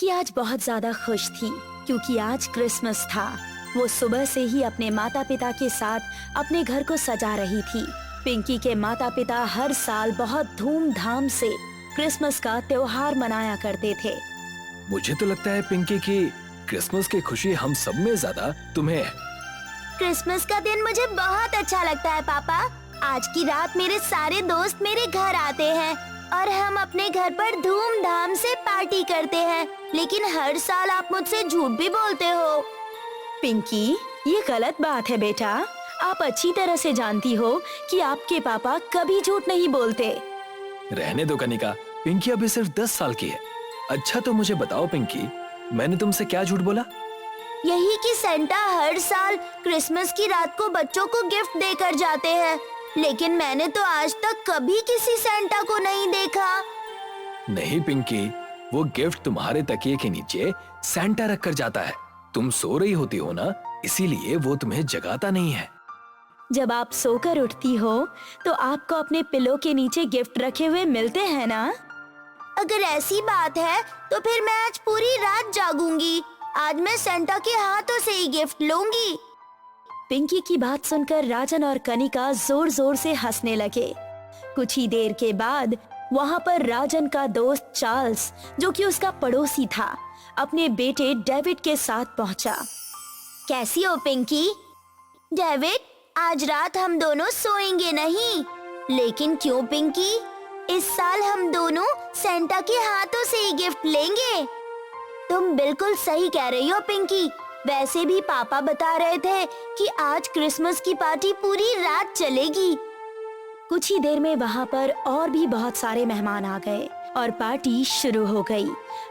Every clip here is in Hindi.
पिंकी आज बहुत ज्यादा खुश थी क्योंकि आज क्रिसमस था। वो सुबह से ही अपने माता पिता के साथ अपने घर को सजा रही थी। पिंकी के माता पिता हर साल बहुत धूमधाम से क्रिसमस का त्योहार मनाया करते थे। मुझे तो लगता है पिंकी की क्रिसमस की खुशी हम सब में ज्यादा तुम्हें है। क्रिसमस का दिन मुझे बहुत अच्छा लगता है पापा। आज की रात मेरे सारे दोस्त मेरे घर आते हैं और हम अपने घर पर धूमधाम से पार्टी करते हैं। लेकिन हर साल आप मुझसे झूठ भी बोलते हो। पिंकी, ये गलत बात है बेटा। आप अच्छी तरह से जानती हो कि आपके पापा कभी झूठ नहीं बोलते। रहने दो कनिका, पिंकी अभी सिर्फ 10 साल की है। अच्छा तो मुझे बताओ पिंकी, मैंने तुमसे क्या झूठ बोला? यही कि सेंटा हर साल क्रिसमस की रात को बच्चों को गिफ्ट देकर जाते हैं, लेकिन मैंने तो आज तक कभी किसी सेंटा को नहीं देखा। नहीं पिंकी, वो गिफ्ट तुम्हारे तकिए के नीचे सेंटा रख कर जाता है। तुम सो रही होती हो ना, इसीलिए वो तुम्हें जगाता नहीं है। जब आप सोकर उठती हो तो आपको अपने पिलो के नीचे गिफ्ट रखे हुए मिलते हैं ना? अगर ऐसी बात है तो फिर मैं आज पूरी रात जागूंगी। आज मैं सेंटा के हाथों से ही गिफ्ट लूंगी। पिंकी की बात सुनकर राजन और कनिका जोर जोर से हंसने लगे। कुछ ही देर के बाद वहाँ पर राजन का दोस्त चार्ल्स, जो कि उसका पड़ोसी था, अपने बेटे डेविड के साथ पहुँचा। कैसी हो पिंकी? डेविड, आज रात हम दोनों सोएंगे नहीं। लेकिन क्यों पिंकी? इस साल हम दोनों सेंटा के हाथों से ही गिफ्ट लेंगे। तुम बिल्कुल सही कह रही हो पिंकी। वैसे भी पापा बता रहे थे कि आज क्रिसमस की पार्टी पूरी रात चलेगी। कुछ ही देर में वहाँ पर और भी बहुत सारे मेहमान आ गए और पार्टी शुरू हो गई।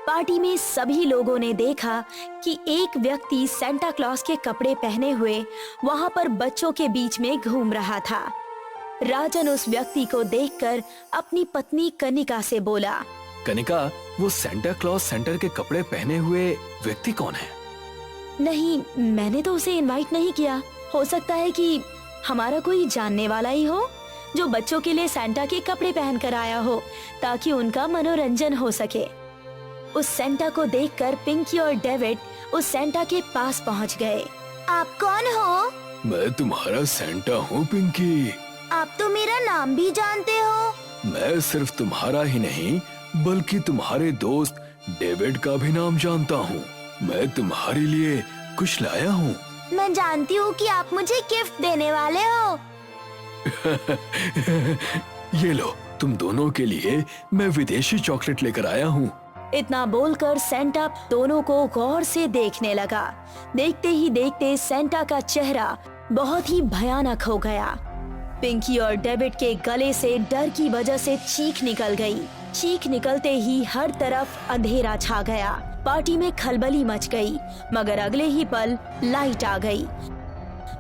पार्टी में सभी लोगों ने देखा कि एक व्यक्ति सेंटा क्लॉज के कपड़े पहने हुए वहाँ पर बच्चों के बीच में घूम रहा था। राजन उस व्यक्ति को देखकर अपनी पत्नी कनिका से बोला, कनिका, वो सेंटा क्लॉज सेंटर के कपड़े पहने हुए व्यक्ति कौन है? नहीं, मैंने तो उसे इनवाइट नहीं किया। हो सकता है कि हमारा कोई जानने वाला ही हो जो बच्चों के लिए सेंटा के कपड़े पहन कर आया हो ताकि उनका मनोरंजन हो सके। उस सेंटा को देखकर पिंकी और डेविड उस सेंटा के पास पहुंच गए। आप कौन हो? मैं तुम्हारा सेंटा हूँ पिंकी। आप तो मेरा नाम भी जानते हो। मैं सिर्फ तुम्हारा ही नहीं बल्कि तुम्हारे दोस्त डेविड का भी नाम जानता हूँ। मैं तुम्हारे लिए कुछ लाया हूँ। मैं जानती हूँ कि आप मुझे गिफ्ट देने वाले हो। ये लो, तुम दोनों के लिए मैं विदेशी चॉकलेट लेकर आया हूँ। इतना बोलकर सेंटा दोनों को गौर से देखने लगा। देखते ही देखते सेंटा का चेहरा बहुत ही भयानक हो गया। पिंकी और डेविड के गले से डर की वजह से चीख निकल गई। चीख निकलते ही हर तरफ अंधेरा छा गया। पार्टी में खलबली मच गई, मगर अगले ही पल लाइट आ गई।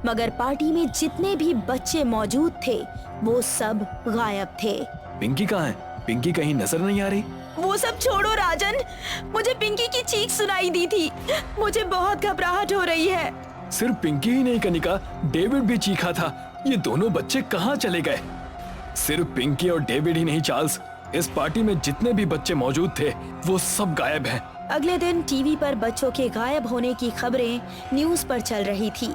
मगर पार्टी में जितने भी बच्चे मौजूद थे वो सब गायब थे। पिंकी कहाँ है? पिंकी कहीं नजर नहीं आ रही। वो सब छोड़ो राजन, मुझे पिंकी की चीख सुनाई दी थी। मुझे बहुत घबराहट हो रही है। सिर्फ पिंकी ही नहीं कनिका, डेविड भी चीखा था। ये दोनों बच्चे कहाँ चले गए? सिर्फ पिंकी और डेविड ही नहीं चार्ल्स, इस पार्टी में जितने भी बच्चे मौजूद थे वो सब गायब हैं। अगले दिन टीवी पर बच्चों के गायब होने की खबरें न्यूज पर चल रही थी।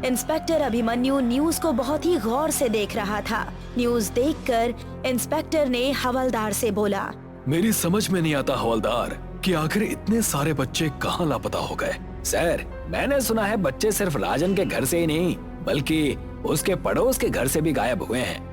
इंस्पेक्टर अभिमन्यु न्यूज को बहुत ही गौर से देख रहा था। न्यूज देखकर इंस्पेक्टर ने हवलदार से बोला, मेरी समझ में नहीं आता हवलदार कि आखिर इतने सारे बच्चे कहाँ लापता हो गए। सर, मैंने सुना है बच्चे सिर्फ राजन के घर से ही नहीं बल्कि उसके पड़ोस के घर से भी गायब हुए हैं।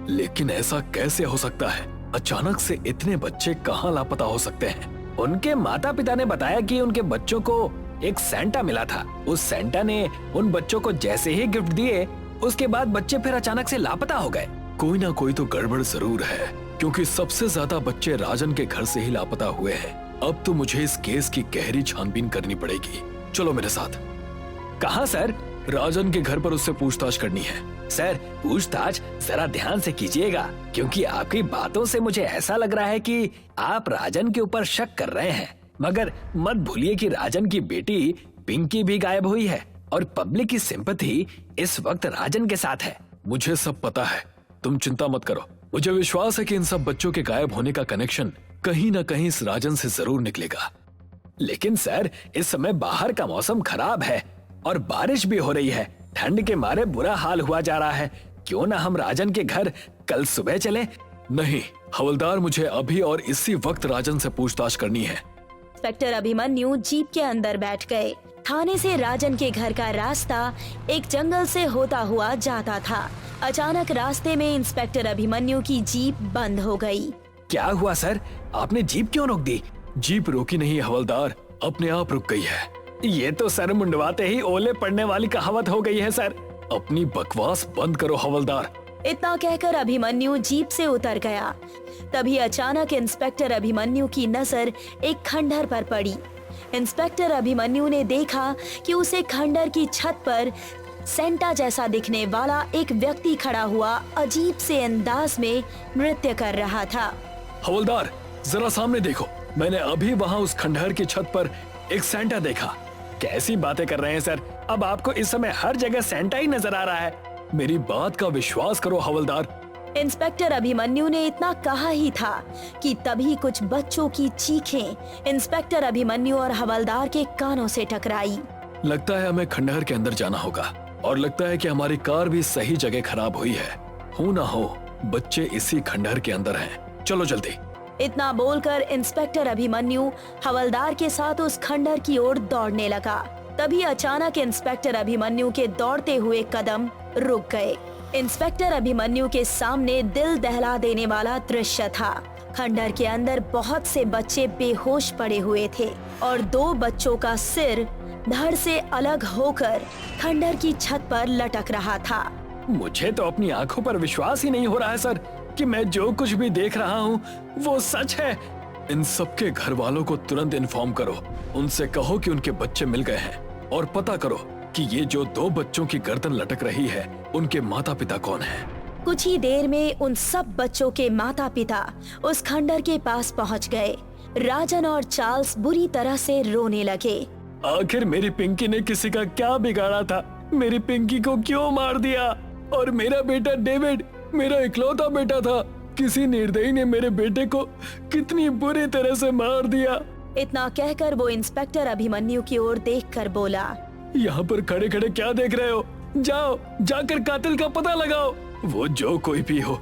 लेकिन ऐसा कैसे हो सकता है? अचानक से इतने बच्चे कहाँ लापता हो सकते हैं? उनके माता पिता ने बताया कि उनके बच्चों को एक सेंटा मिला था। उस सेंटा ने उन बच्चों को जैसे ही गिफ्ट दिए उसके बाद बच्चे फिर अचानक से लापता हो गए। कोई ना कोई तो गड़बड़ जरूर है, क्योंकि सबसे ज्यादा बच्चे राजन के घर से ही लापता हुए हैं। अब तो मुझे इस केस की गहरी छानबीन करनी पड़ेगी। चलो मेरे साथ। कहाँ सर? राजन के घर पर उससे पूछताछ करनी है। सर, पूछताछ जरा ध्यान से कीजिएगा, क्योंकि आपकी बातों से मुझे ऐसा लग रहा है कि आप राजन के ऊपर शक कर रहे हैं। मगर मत भूलिए कि राजन की बेटी पिंकी भी गायब हुई है और पब्लिक की सिंपैथी इस वक्त राजन के साथ है। मुझे सब पता है, तुम चिंता मत करो। मुझे विश्वास है कि इन सब बच्चों के गायब होने का कनेक्शन कहीं ना कहीं इस राजन से जरूर निकलेगा। लेकिन सर, इस समय बाहर का मौसम खराब है और बारिश भी हो रही है। ठंड के मारे बुरा हाल हुआ जा रहा है। क्यों ना हम राजन के घर कल सुबह चलें? नहीं हवलदार, मुझे अभी और इसी वक्त राजन से पूछताछ करनी है। इंस्पेक्टर अभिमन्यु जीप के अंदर बैठ गए। थाने से राजन के घर का रास्ता एक जंगल से होता हुआ जाता था। अचानक रास्ते में इंस्पेक्टर अभिमन्यु की जीप बंद हो गई। क्या हुआ सर? आपने जीप क्यों रोक दी? जीप रोकी नहीं हवलदार, अपने आप रुक गई है। ये तो सर मुंडवाते ही ओले पड़ने वाली कहावत हो गई है सर। अपनी बकवास बंद करो हवलदार। इतना कहकर अभिमन्यु जीप से उतर गया। तभी अचानक इंस्पेक्टर अभिमन्यु की नजर एक खंडहर पर पड़ी। इंस्पेक्टर अभिमन्यु ने देखा कि उसे खंडहर की छत पर सेंटा जैसा दिखने वाला एक व्यक्ति खड़ा हुआ अजीब से अंदाज में नृत्य कर रहा था। हवलदार जरा सामने देखो, मैंने अभी वहाँ उस खंडहर की छत पर एक सेंटा देखा। कैसी बातें कर रहे हैं सर? अब आपको इस समय हर जगह सेंटा ही नजर आ रहा है। मेरी बात का विश्वास करो हवलदार। इंस्पेक्टर अभिमन्यु ने इतना कहा ही था कि तभी कुछ बच्चों की चीखें इंस्पेक्टर अभिमन्यु और हवलदार के कानों से टकराई। लगता है हमें खंडहर के अंदर जाना होगा और लगता है कि हमारी कार भी सही जगह खराब हुई है। हो ना हो बच्चे इसी खंडहर के अंदर हैं। चलो जल्दी। इतना बोलकर इंस्पेक्टर अभिमन्यु हवलदार के साथ उस खंडहर की ओर दौड़ने लगा। तभी अचानक इंस्पेक्टर अभिमन्यु के दौड़ते हुए कदम रुक गए। इंस्पेक्टर अभिमन्यु के सामने दिल दहला देने वाला दृश्य था। खंडहर के अंदर बहुत से बच्चे बेहोश पड़े हुए थे और 2 बच्चों का सिर धड़ से अलग होकर खंडहर की छत पर लटक रहा था। मुझे तो अपनी आंखों पर विश्वास ही नहीं हो रहा है सर कि मैं जो कुछ भी देख रहा हूँ वो सच है। इन सबके घर वालों को तुरंत इन्फॉर्म करो। उनसे कहो कि उनके बच्चे मिल गए हैं और पता करो कि ये जो 2 बच्चों की गर्दन लटक रही है उनके माता पिता कौन हैं। कुछ ही देर में उन सब बच्चों के माता पिता उस खंडहर के पास पहुंच गए। राजन और चार्ल्स बुरी तरह से रोने लगे। आखिर मेरी पिंकी ने किसी का क्या बिगाड़ा था? मेरी पिंकी को क्यों मार दिया? और मेरा बेटा डेविड, मेरा इकलौता बेटा था, किसी निर्दयी ने मेरे बेटे को कितनी बुरी तरह से मार दिया। इतना कहकर वो इंस्पेक्टर अभिमन्यु की ओर देखकर बोला, यहाँ पर खड़े खड़े क्या देख रहे हो? जाओ जाकर कातिल का पता लगाओ। वो जो कोई भी हो,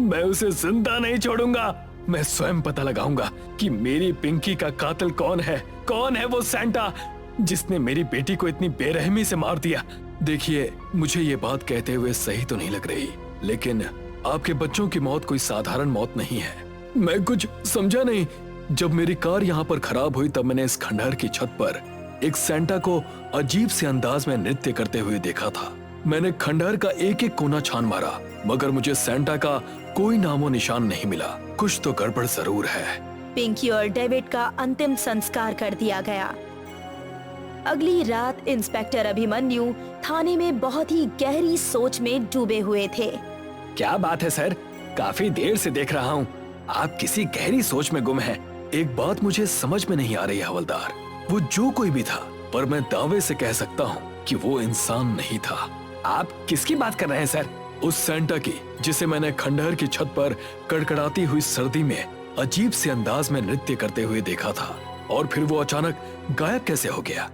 मैं उसे जिंदा नहीं छोड़ूंगा। मैं स्वयं पता लगाऊंगा कि मेरी पिंकी का कातिल कौन है। कौन है वो सेंटा जिसने मेरी बेटी को इतनी बेरहमी से मार दिया? देखिए, मुझे ये बात कहते हुए सही तो नहीं लग रही, लेकिन आपके बच्चों की मौत कोई साधारण मौत नहीं है। मैं कुछ समझा नहीं। जब मेरी कार यहाँ पर खराब हुई तब मैंने इस खंडहर की छत पर एक सेंटा को अजीब से अंदाज में नृत्य करते हुए देखा था। मैंने खंडहर का एक एक कोना छान मारा, मगर मुझे सेंटा का कोई नामो निशान नहीं मिला। कुछ तो गड़बड़ जरूर है। पिंकी और डेविड का अंतिम संस्कार कर दिया गया। अगली रात इंस्पेक्टर अभिमन्यु थाने में बहुत ही गहरी सोच में डूबे हुए थे। क्या बात है सर, काफी देर से देख रहा हूँ आप किसी गहरी सोच में गुम हैं। एक बात मुझे समझ में नहीं आ रही हवलदार। वो जो कोई भी था, पर मैं दावे से कह सकता हूँ कि वो इंसान नहीं था। आप किसकी बात कर रहे हैं सर? उस सेंटा की जिसे मैंने खंडहर की छत पर कड़कड़ाती हुई सर्दी में अजीब से अंदाज में नृत्य करते हुए देखा था, और फिर वो अचानक गायब कैसे हो गया?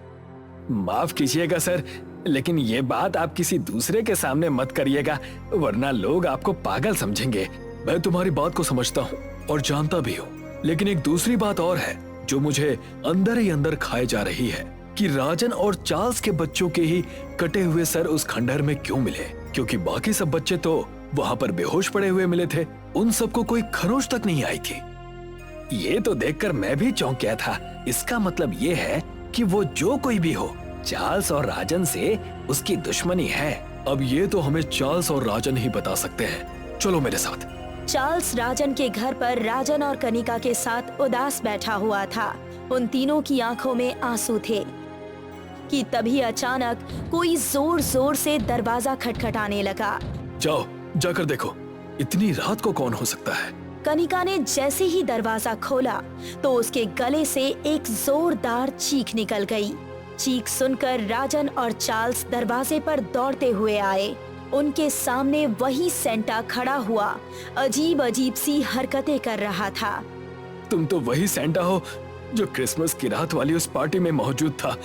माफ कीजिएगा सर, लेकिन ये बात आप किसी दूसरे के सामने मत करिएगा, वरना लोग आपको पागल समझेंगे। मैं तुम्हारी बात को समझता हूँ और जानता भी हूँ, लेकिन एक दूसरी बात और है जो मुझे अंदर ही अंदर खाए जा रही है कि राजन और चार्ल्स के बच्चों के ही कटे हुए सर उस खंडहर में क्यों मिले, क्योंकि बाकी सब बच्चे तो वहाँ पर बेहोश पड़े हुए मिले थे। उन सबको कोई खरोच तक नहीं आई थी। ये तो देखकर मैं भी चौंक गया था। इसका मतलब ये है कि वो जो कोई भी हो, चार्ल्स और राजन से उसकी दुश्मनी है। अब ये तो हमें चार्ल्स और राजन ही बता सकते हैं। चलो मेरे साथ। चार्ल्स राजन के घर पर राजन और कनिका के साथ उदास बैठा हुआ था। उन तीनों की आंखों में आंसू थे कि तभी अचानक कोई जोर जोर से दरवाजा खटखटाने लगा। जाओ जाकर देखो, इतनी रात को कौन हो सकता है? कनिका ने जैसे ही दरवाजा खोला तो उसके गले से एक जोरदार चीख निकल गई। चीख सुनकर राजन और चार्ल्स दरवाजे पर दौड़ते हुए आए। उनके सामने वही सेंटा खड़ा हुआ अजीब अजीब सी हरकतें कर रहा था। तुम तो वही सेंटा हो जो क्रिसमस की रात वाली उस पार्टी में मौजूद था।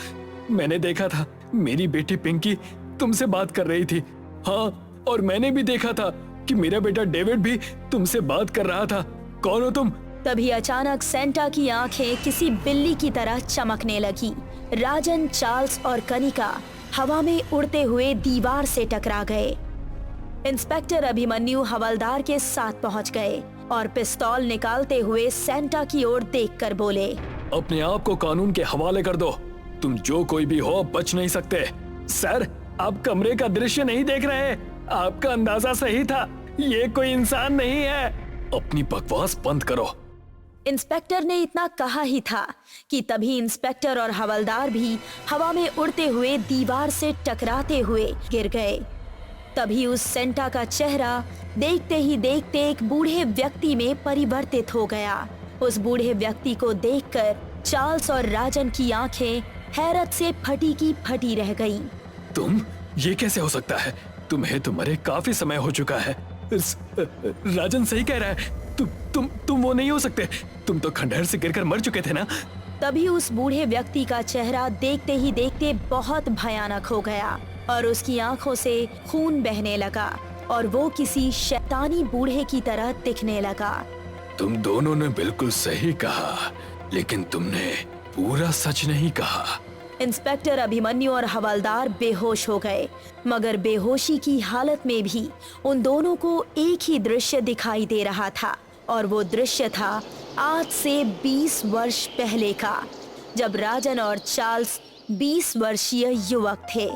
मैंने देखा था मेरी बेटी पिंकी तुमसे बात कर रही थी। हाँ, और मैंने भी देखा था कि मेरा बेटा डेविड भी तुमसे बात कर रहा था। कौन हो तुम? तभी अचानक सेंटा की आंखें किसी बिल्ली की तरह चमकने लगी। राजन, चार्ल्स और कनिका हवा में उड़ते हुए दीवार से टकरा गए। इंस्पेक्टर अभिमन्यु हवलदार के साथ पहुंच गए और पिस्तौल निकालते हुए सेंटा की ओर देखकर बोले, अपने आप को कानून के हवाले कर दो। तुम जो कोई भी हो बच नहीं सकते। सर, आप कमरे का दृश्य नहीं देख रहे? आपका अंदाजा सही था, ये कोई इंसान नहीं है। अपनी बकवास बंद करो। इंस्पेक्टर ने इतना कहा ही था कि तभी इंस्पेक्टर और हवलदार भी हवा में उड़ते हुए दीवार से टकराते हुए गिर गए। तभी उस सेंटा का चेहरा देखते ही देखते एक बूढ़े व्यक्ति में परिवर्तित हो गया। उस बूढ़े व्यक्ति को देखकर चार्ल्स और राजन की आंखें हैरत से फटी की फटी रह गईं। तुम, ये कैसे हो सकता है? तुम्हें तो मरे काफी समय हो चुका है। राजन सही कह रहा है। तुम वो नहीं हो सकते। तुम तो खंडहर से गिरकर मर चुके थे ना? तभी उस बूढ़े व्यक्ति का चेहरा देखते ही देखते बहुत भयानक हो गया और उसकी आंखों से खून बहने लगा और वो किसी शैतानी बूढ़े की तरह दिखने लगा। तुम दोनों ने बिल्कुल सही कहा, लेकिन तुमने पूरा सच नहीं कहा। इंस्पेक्टर अभिमन्यु और हवलदार बेहोश हो गए, मगर बेहोशी की हालत में भी उन दोनों को एक ही दृश्य दिखाई दे रहा था और वो दृश्य था आज से 20 वर्ष पहले का, जब राजन और चार्ल्स 20 वर्षीय युवक थे।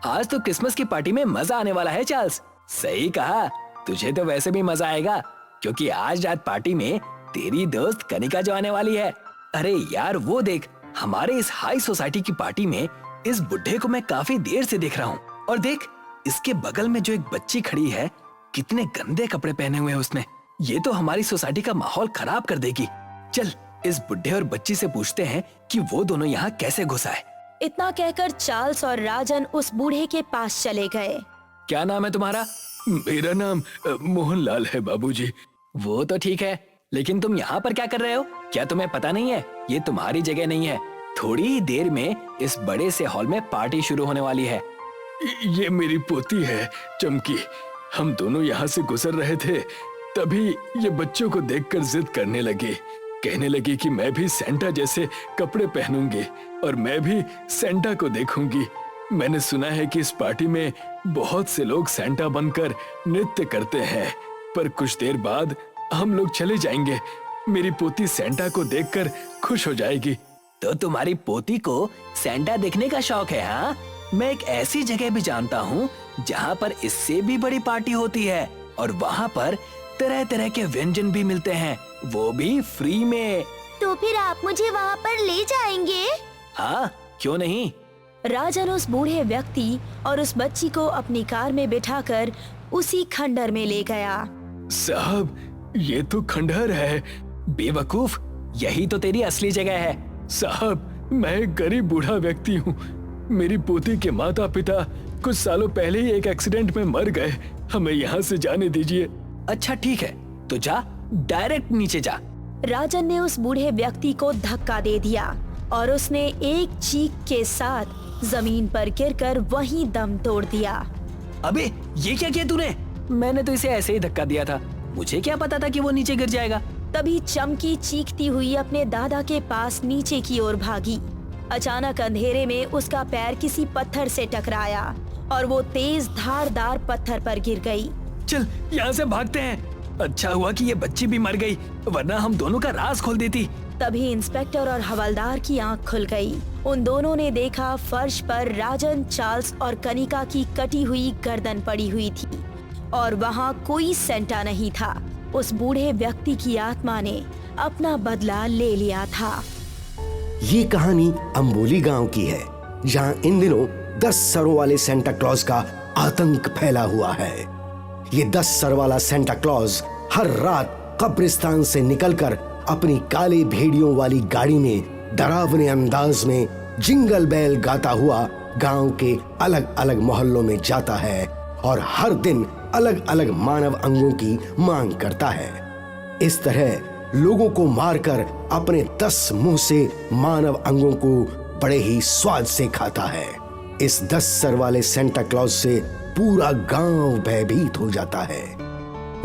आज तो क्रिसमस की पार्टी में मजा आने वाला है चार्ल्स। सही कहा, तुझे तो वैसे भी मजा आएगा क्योंकि आज रात पार्टी में तेरी दोस्त कनिका जो आने वाली है। अरे यार, वो देख, हमारे इस हाई सोसाइटी की पार्टी में इस बुढ़े को मैं काफी देर से देख रहा हूँ। और देख, इसके बगल में जो एक बच्ची खड़ी है, कितने गंदे कपड़े पहने हुए हैं उसने। ये तो हमारी सोसाइटी का माहौल खराब कर देगी। चल, इस बुढ़े और बच्ची से पूछते हैं कि वो दोनों यहाँ कैसे घुस आए। इतना कहकर चार्ल्स और राजन उस बूढ़े के पास चले गए। क्या नाम है तुम्हारा? मेरा नाम मोहनलाल है बाबूजी। वो तो ठीक है, लेकिन तुम यहाँ पर क्या कर रहे हो? क्या तुम्हें पता नहीं है ये तुम्हारी जगह नहीं है? थोड़ी ही देर में इस बड़े से हॉल में पार्टी शुरू होने वाली है। ये मेरी पोती है चमकी। हम दोनों यहाँ से गुजर रहे थे, तभी ये बच्चों को देखकर जिद करने लगी। कहने लगी कि मैं भी सेंटा जैसे कपड़े पहनूंगी और मैं भी सेंटा को देखूंगी। मैंने सुना है कि इस पार्टी में बहुत से लोग सेंटा बनकर नृत्य करते हैं, पर कुछ देर बाद हम लोग चले जाएंगे। मेरी पोती सेंटा को देखकर खुश हो जाएगी। तो तुम्हारी पोती को सेंटा देखने का शौक है? हाँ, मैं एक ऐसी जगह भी जानता हूँ जहाँ पर इससे भी बड़ी पार्टी होती है और वहाँ पर तरह तरह के व्यंजन भी मिलते हैं, वो भी फ्री में। तो फिर आप मुझे वहाँ पर ले जाएंगे? हाँ, क्यों नहीं। राजन उस बूढ़े व्यक्ति और उस बच्ची को अपनी कार में बिठाकर उसी खंडहर में ले गया। साहब, ये तो खंडहर है। बेवकूफ, यही तो तेरी असली जगह है। साहब, मैं एक गरीब बूढ़ा व्यक्ति हूँ। मेरी पोती के माता पिता कुछ सालों पहले ही एक एक्सीडेंट में मर गए। हमें यहाँ से जाने दीजिए। अच्छा ठीक है, तो जा, डायरेक्ट नीचे जा। राजन ने उस बूढ़े व्यक्ति को धक्का दे दिया और उसने एक चीख के साथ जमीन पर गिरकर वहीं दम तोड़ दिया। अबे, ये क्या किया तूने? मैंने तो इसे ऐसे ही धक्का दिया था, मुझे क्या पता था कि वो नीचे गिर जाएगा। तभी चमकी चीखती हुई अपने दादा के पास नीचे की ओर भागी। अचानक अंधेरे में उसका पैर किसी पत्थर से टकराया और वो तेज धारदार पत्थर पर गिर गई। चल, यहाँ से भागते हैं। अच्छा हुआ कि ये बच्ची भी मर गई, वरना हम दोनों का राज खोल देती। तभी इंस्पेक्टर और हवलदार की आंख खुल गई। उन दोनों ने देखा फर्श पर राजन, चार्ल्स और कनिका की कटी हुई गर्दन पड़ी हुई थी और वहाँ कोई सेंटा नहीं था। उस बूढ़े व्यक्ति की आत्मा ने अपना बदला ले लिया था। ये कहानी अंबोली गांव की है, जहां इन दिनों 10 सरों वाले सेंटा क्लॉज का आतंक फैला हुआ है। ये 10 सर वाला सेंटा क्लॉज हर रात कब्रिस्तान से निकलकर अपनी काले भेड़ियों वाली गाड़ी में डरावने अंदाज में जिंगल बेल गाता हुआ गांव के अलग अलग मोहल्लों में जाता है और हर दिन अलग अलग मानव अंगों की मांग करता है। इस तरह लोगों को मारकर अपने 10 मुंह से मानव अंगों को बड़े ही स्वाद से खाता है। इस 10 सर वाले सेंटा क्लॉज से पूरा गांव भयभीत हो जाता है।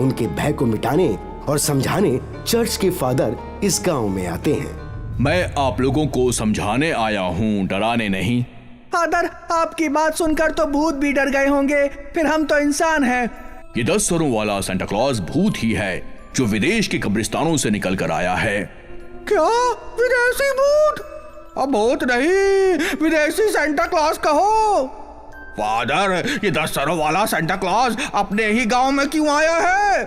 उनके भय को मिटाने और समझाने चर्च के फादर इस गांव में आते हैं। मैं आप लोगों को समझाने आया हूँ, डराने नहीं। फादर, आपकी बात सुनकर तो भूत भी डर गए होंगे, फिर हम तो इंसान हैं। ये 10 सरों वाला सेंटा क्लॉज भूत ही है जो विदेश के कब्रिस्तानों से निकल कर आया है। क्या? विदेशी भूत? अब भूत नहीं, विदेशी सेंटा क्लॉज कहो। फादर, ये 10 सरों वाला सेंटा क्लॉज अपने ही गांव में क्यों आया है?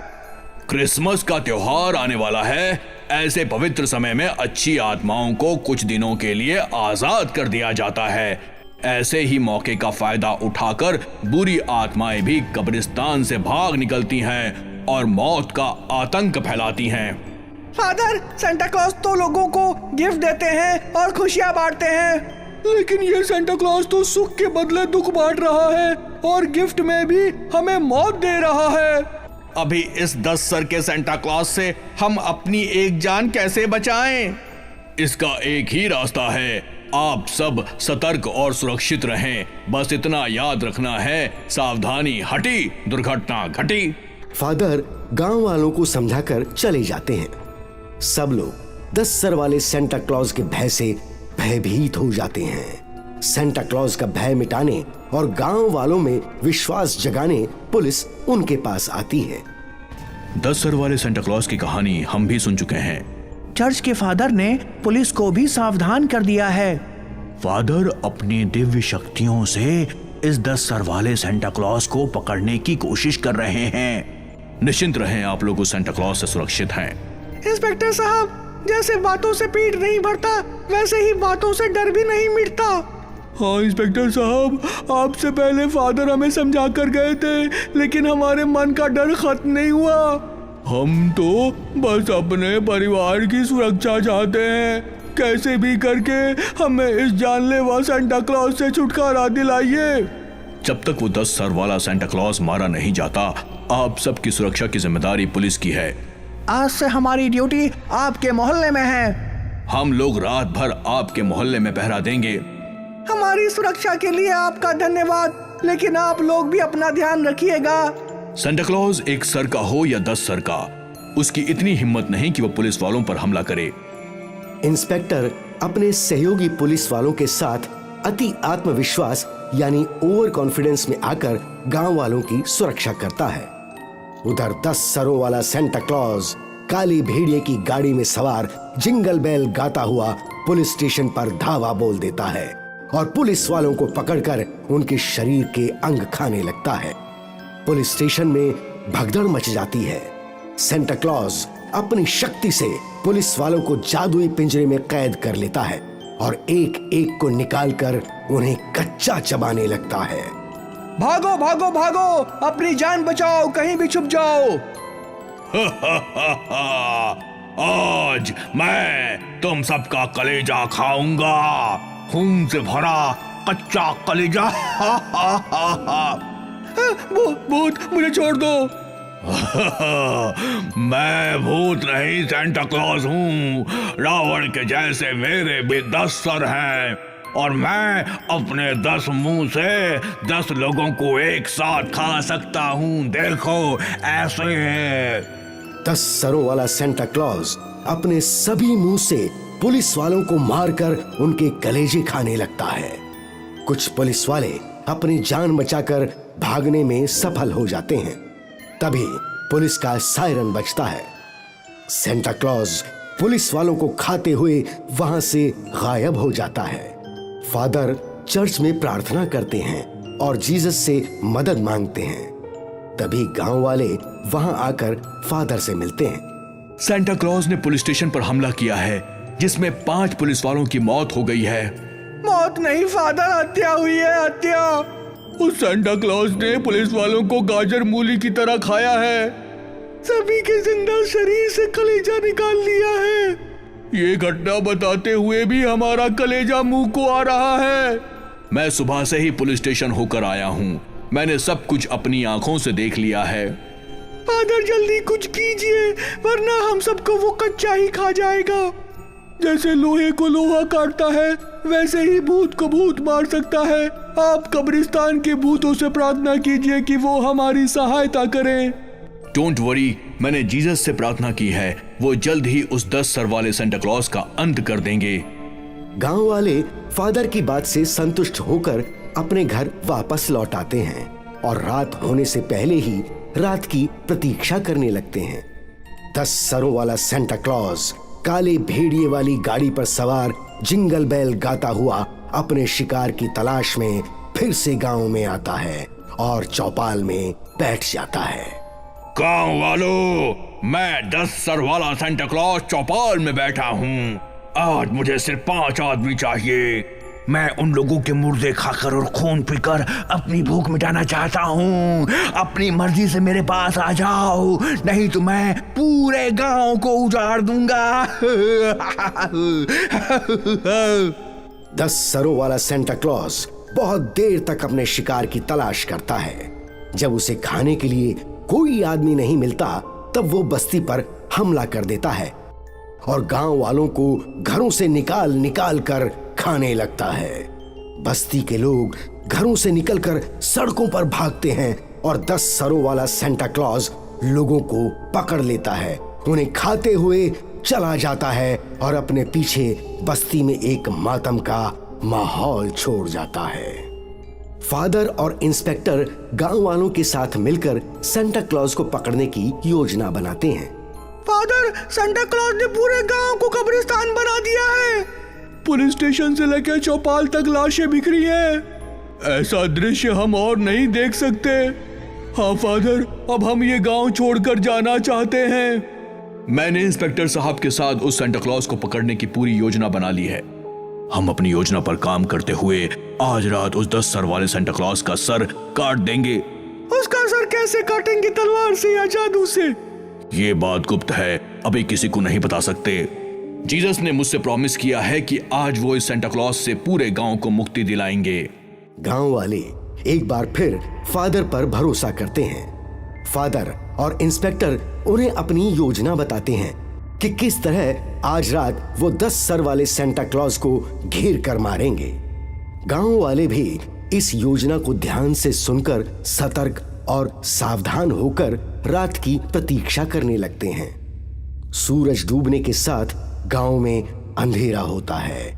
क्रिसमस का त्योहार आने वाला है। ऐसे पवित्र समय में अच्छी आत्माओं को कुछ दिनों के लिए आजाद कर दिया जाता है। ऐसे ही मौके का फायदा उठाकर बुरी आत्माएं भी कब्रिस्तान से भाग निकलती हैं और मौत का आतंक फैलाती हैं। फादर, सेंटा क्लॉज तो लोगों को गिफ्ट देते हैं और खुशियां बांटते हैं, लेकिन ये सेंटा क्लॉज तो सुख के बदले दुख बांट रहा है और गिफ्ट में भी हमें मौत दे रहा है। अभी इस 10 सर के सेंटा क्लॉज से हम अपनी एक जान कैसे बचाएं? इसका एक ही रास्ता है, आप सब सतर्क और सुरक्षित रहें। बस इतना याद रखना है, सावधानी हटी, दुर्घटना घटी। फादर गांव वालों को समझाकर चले जाते हैं। सब लोग 10 सर वाले सेंटा क्लॉज के भय से भयभीत हो जाते हैं। सेंटा क्लॉज का भय मिटाने और गांव वालों में विश्वास जगाने पुलिस उनके पास आती है। 10 सर वाले सेंटा क्लॉज की कहानी हम भी सुन चुके हैं। चर्च के फादर ने पुलिस को भी सावधान कर दिया है। फादर अपनी दिव्य शक्तियों से इस 10 सर वाले सेंटा क्लॉज को पकड़ने की कोशिश कर रहे हैं। निश्चिंत रहें, आप लोग उस सेंटा क्लॉज से सुरक्षित हैं। इंस्पेक्टर साहब, जैसे बातों से पेट नहीं भरता, वैसे ही बातों से डर भी नहीं मिटता। हाँ इंस्पेक्टर साहब, आपसे पहले फादर हमें समझा कर गए थे, लेकिन हमारे मन का डर खत्म नहीं हुआ। हम तो बस अपने परिवार की सुरक्षा चाहते हैं। कैसे भी करके हमें इस जानलेवा सेंटा क्लॉज से छुटकारा दिलाइए। जब तक वो 10 सर वाला सेंटा क्लॉज मारा नहीं जाता, आप सबकी सुरक्षा की जिम्मेदारी पुलिस की है। आज से हमारी ड्यूटी आपके मोहल्ले में है। हम लोग रात भर आपके मोहल्ले में पहरा देंगे। हमारी सुरक्षा के लिए आपका धन्यवाद, लेकिन आप लोग भी अपना ध्यान रखिएगा। सेंटा क्लॉज एक सर का हो या 10 सर का, उसकी इतनी हिम्मत नहीं कि वो पुलिस वालों पर हमला करे। इंस्पेक्टर अपने सहयोगी पुलिस वालों के साथ अति आत्मविश्वास यानी ओवर कॉन्फिडेंस में आकर गांव वालों की सुरक्षा करता है। उधर 10 सरों वाला सेंटा क्लॉज काली भेड़िए की गाड़ी में सवार जिंगल बेल गाता हुआ पुलिस स्टेशन पर धावा बोल देता है और पुलिस वालों को पकड़कर उनके शरीर के अंग खाने लगता है। पुलिस स्टेशन में भगदड़ मच जाती है। सेंटा क्लॉज अपनी शक्ति से पुलिस वालों को जादुई पिंजरे में कैद कर लेता है और एक एक को निकालकर उन्हें कच्चा चबाने लगता है। भागो भागो भागो, अपनी जान बचाओ, कहीं भी छुप जाओ। आज मैं तुम सबका कलेजा खाऊंगा, खून से भरा कच्चा कलेजा। भूत, मुझे छोड़ दो। मैं भूत नहीं, सेंटा क्लॉज हूँ। रावण के जैसे मेरे भी 10 सर हैं और मैं अपने 10 मुंह से 10 लोगों को एक साथ खा सकता हूँ। देखो, ऐसे है। 10 सरों वाला सेंटा क्लॉज अपने सभी मुंह से पुलिस वालों को मारकर उनके कलेजे खाने लगता है। कुछ पुलिस वाले अपनी जान बचाकर भागने में सफल हो जाते हैं। तभी पुलिस का सायरन बजता है। सेंटा क्लॉज पुलिस वालों को खाते हुए वहां से गायब हो जाता है। फादर चर्च में प्रार्थना करते हैं और जीसस से मदद मांगते हैं। तभी गांव वाले वहां आकर फादर से मिलते हैं। सेंटा क्लॉज ने पुलिस स्टेशन पर हमला किया है, जिसमें 5 पुलिस वालों की मौत हो गई है। मौत नहीं फादर, हत्या हुई है, हत्या। उस सेंटा क्लॉज ने पुलिस वालों को गाजर मूली की तरह खाया है। सभी के जिंदा शरीर से कलेजा निकाल लिया है। ये घटना बताते हुए भी हमारा कलेजा मुंह को आ रहा है। मैं सुबह से ही पुलिस स्टेशन होकर आया हूँ। मैंने सब कुछ अपनी आंखों से देख लिया है। फादर जल्दी कुछ कीजिए, वरना हम सबको वो कच्चा ही खा जाएगा। जैसे लोहे को लोहा काटता है, वैसे ही भूत को भूत मार सकता है। आप कब्रिस्तान के भूतों से प्रार्थना कीजिए कि वो हमारी सहायता करें। डोंट वरी, मैंने जीसस से प्रार्थना की है, वो जल्द ही उस 10 सर वाले सेंटा क्लॉज का अंत कर देंगे। गांव वाले फादर की बात से संतुष्ट होकर अपने घर वापस लौट आते हैं और रात होने से पहले ही रात की प्रतीक्षा करने लगते हैं। 10 सरों वाला सेंटा क्लॉज काले भेड़िए वाली गाड़ी पर सवार जिंगल बेल गाता हुआ अपने शिकार की तलाश में फिर से गांव में आता है और चौपाल में बैठ जाता है। गांव वालों, मैं 10 सर वाला सेंटा क्लॉज चौपाल में बैठा हूँ। आज मुझे सिर्फ 5 आदमी चाहिए। मैं उन लोगों के मुर्दे खाकर और खून पीकर अपनी भूख मिटाना चाहता हूँ। अपनी मर्जी से मेरे पास आ जाओ, नहीं तो मैं पूरे गांव को उजाड़ दूंगा। 10 सरों वाला सेंटा क्लॉज बहुत देर तक अपने शिकार की तलाश करता है। जब उसे खाने के लिए कोई आदमी नहीं मिलता, तब वो बस्ती पर हमला कर देता है और गांव वालों को घरों से निकाल निकाल कर खाने लगता है। बस्ती के लोग घरों से निकलकर सड़कों पर भागते हैं और 10 सरों वाला सेंटा क्लॉज लोगों को पकड़ लेता है, उन्हें खाते हुए चला जाता है और अपने पीछे बस्ती में एक मातम का माहौल छोड़ जाता है। फादर और इंस्पेक्टर गांव वालों के साथ मिलकर सेंटा क्लॉज को पकड़ने की योजना बनाते हैं। फादर, सेंटा क्लॉज ने पूरे गांव को कब्रिस्तान बना दिया है। पुलिस स्टेशन से लेकर चौपाल तक लाशें बिखरी हैं। ऐसा दृश्य हम और नहीं देख सकते। हाँ फादर, अब हम ये गांव छोड़कर जाना चाहते हैं। मैंने इंस्पेक्टर साहब के साथ उस सेंटा क्लॉज को पकड़ने की पूरी योजना बना ली है। हम अपनी योजना पर काम करते हुए आज रात उस 10 सर वाले सेंटा क्लॉज का सर काट देंगे। उसका सर कैसे काटेंगे, तलवार से या जादू से? ये बात गुप्त है, अभी किसी को नहीं बता सकते। जीसस ने मुझसे प्रॉमिस किया है कि आज वो इस सेंटा क्लॉज से पूरे गांव को मुक्ति दिलाएंगे। गांव वाले एक बार फिर फादर पर भरोसा करते हैं। फादर और इंस्पेक्टर उन्हें अपनी योजना बताते हैं कि किस तरह आज रात वो 10 सर वाले सेंटा क्लॉज को घेर कर मारेंगे। गांव वाले भी इस योजना को ध्यान से सुनकर सतर्क और सावधान होकर रात की प्रतीक्षा करने लगते हैं। सूरज डूबने के साथ गांव में अंधेरा होता है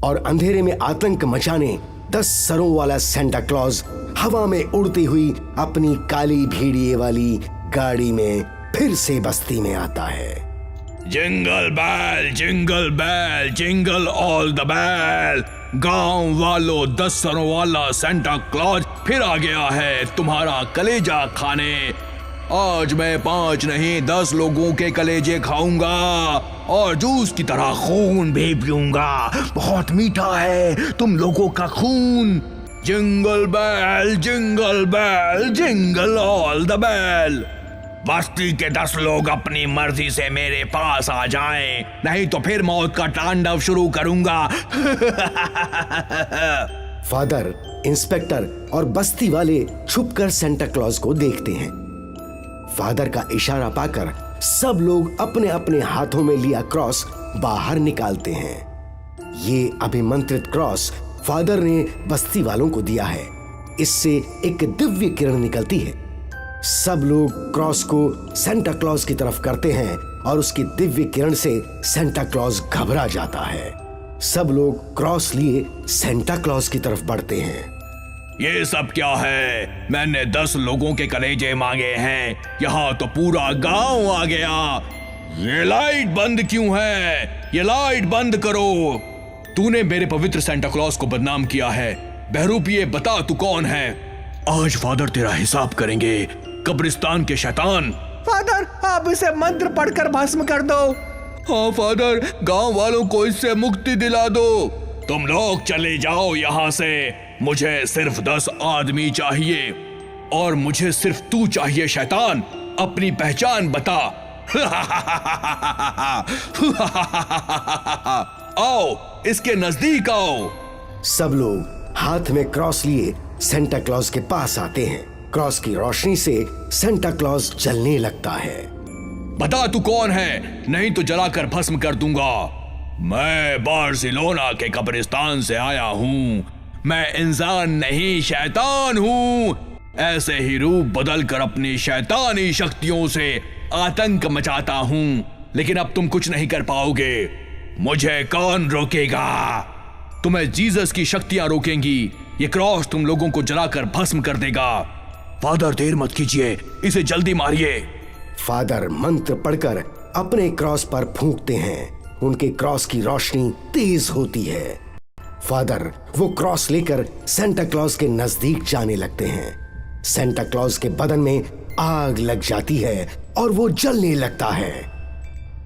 और अंधेरे में आतंक मचाने 10 सरों वाला सेंटा क्लॉज हवा में उड़ती हुई अपनी काली भेड़िए वाली गाड़ी में फिर से बस्ती में आता है। Jingle bell, jingle all the bell. गांव वालों, 10 सरों वाला सेंटा क्लॉज फिर आ गया है तुम्हारा कलेजा खाने। आज मैं 5 नहीं 10 लोगों के कलेजे खाऊंगा और जूस की तरह खून भी पीऊंगा। बहुत मीठा है तुम लोगों का खून। Jingle bell, jingle all the bell. बस्ती के 10 लोग अपनी मर्जी से मेरे पास आ जाएं, नहीं तो फिर मौत का तांडव शुरू करूंगा। फादर, इंस्पेक्टर और बस्ती वाले छुपकर सेंटा क्लॉज को देखते हैं। फादर का इशारा पाकर सब लोग अपने अपने हाथों में लिया क्रॉस बाहर निकालते हैं। ये अभिमंत्रित क्रॉस फादर ने बस्ती वालों को दिया है। इससे एक दिव्य किरण निकलती है। सब लोग क्रॉस को सेंटा क्लॉज की तरफ करते हैं और उसकी दिव्य किरण से सेंटा क्लॉज घबरा जाता है। सब लोग क्रॉस लिए सेंटा क्लॉज की तरफ बढ़ते हैं। ये सब क्या है? मैंने 10 लोगों के कलेजे मांगे हैं, यहाँ तो पूरा गांव आ गया। ये लाइट बंद क्यों है? ये लाइट बंद करो। तूने मेरे पवित्र सेंटा क्लॉज को बदनाम किया है। बहरूप, ये बता तू कौन है? आज फादर तेरा हिसाब करेंगे, कब्रिस्तान के शैतान। फादर, आप इसे मंत्र पढ़कर भस्म कर दो। हाँ फादर, गांव वालों को इससे मुक्ति दिला दो। तुम लोग चले जाओ यहाँ से। मुझे सिर्फ 10 आदमी चाहिए और मुझे सिर्फ तू चाहिए शैतान। अपनी पहचान बता। आओ, इसके नजदीक आओ। सब लोग हाथ में क्रॉस लिए सेंटा क्लॉज के पास आते हैं। क्रॉस की रोशनी से सेंटा क्लॉज जलने लगता है। बता तू कौन है, नहीं तो जलाकर भस्म कर दूंगा। मैं बार्सिलोना के कब्रिस्तान से आया हूँ। मैं इंसान नहीं शैतान हूँ। ऐसे ही रूप बदल कर अपनी शैतानी शक्तियों से आतंक मचाता हूँ, लेकिन अब तुम कुछ नहीं कर पाओगे। मुझे कौन रोकेगा? तुम्हें जीसस की शक्तियां रोकेंगी। ये क्रॉस तुम लोगों को जलाकर भस्म कर देगा। फादर देर मत कीजिए, इसे जल्दी मारिए। फादर मंत्र पढ़कर अपने क्रॉस पर फूंकते हैं। उनके क्रॉस की रोशनी तेज होती है। फादर वो क्रॉस लेकर सेंटा क्लॉज के नजदीक जाने लगते हैं। सेंटा क्लॉज के बदन में आग लग जाती है और वो जलने लगता है।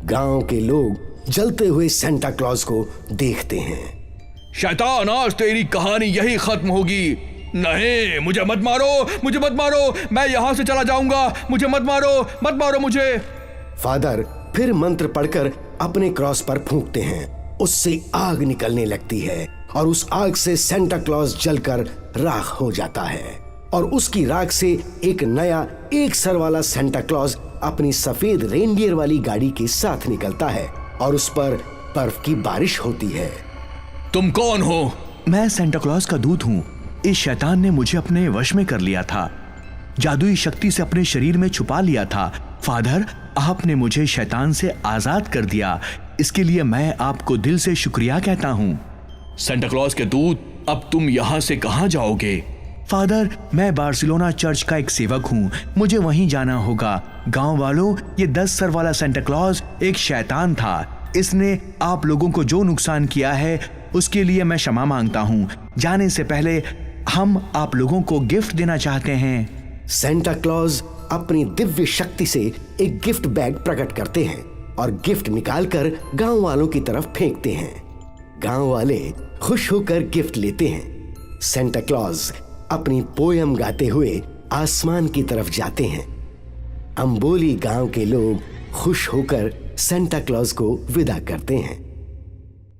गांव के लोग जलते हुए सेंटा क्लॉज को देखते हैं। शैतान, आज तेरी कहानी यही खत्म होगी। नहीं, मुझे मत मारो, मुझे मत मारो, मैं यहां से चला जाऊंगा। मुझे मत मारो मुझे। फादर फिर मंत्र पढ़कर अपने क्रॉस पर फूंकते हैं। उससे आग निकलने लगती है और उस आग से सेंटा क्लॉज जलकर राख हो जाता है और उसकी राख से एक नया एक सर वाला सेंटा क्लॉज अपनी सफेद रेनडियर वाली गाड़ी के साथ निकलता है और उस पर बर्फ की बारिश होती है। तुम कौन हो? मैं सेंटा क्लॉज का दूत हूँ। इस शैतान ने मुझे अपने वश में कर लिया था, जादुई शक्ति से अपने शरीर में छुपा लिया था। फादर, आपने मुझे शैतान से आजाद कर दिया, इसके लिए मैं आपको दिल से शुक्रिया कहता हूँ। सेंटा क्लॉज के दूत, अब तुम यहाँ से कहाँ जाओगे? फादर, मैं बार्सिलोना चर्च का एक सेवक हूँ, मुझे वहीं जाना होगा। गांव वालों, ये 10 सर वाला सेंटा क्लॉज एक शैतान था। इसने आप लोगों को जो नुकसान किया है उसके लिए मैं क्षमा मांगता हूँ। जाने से पहले हम आप लोगों को गिफ्ट देना चाहते हैं। सेंटा क्लॉज अपनी दिव्य शक्ति से एक गिफ्ट बैग प्रकट करते हैं और गिफ्ट निकालकर गांव वालों की तरफ फेंकते हैं। गांव वाले खुश होकर गिफ्ट लेते हैं। सेंटा क्लॉज अपनी पोयम गाते हुए आसमान की तरफ जाते हैं। अंबोली गांव के लोग खुश होकर सेंटा क्लॉज को विदा करते हैं।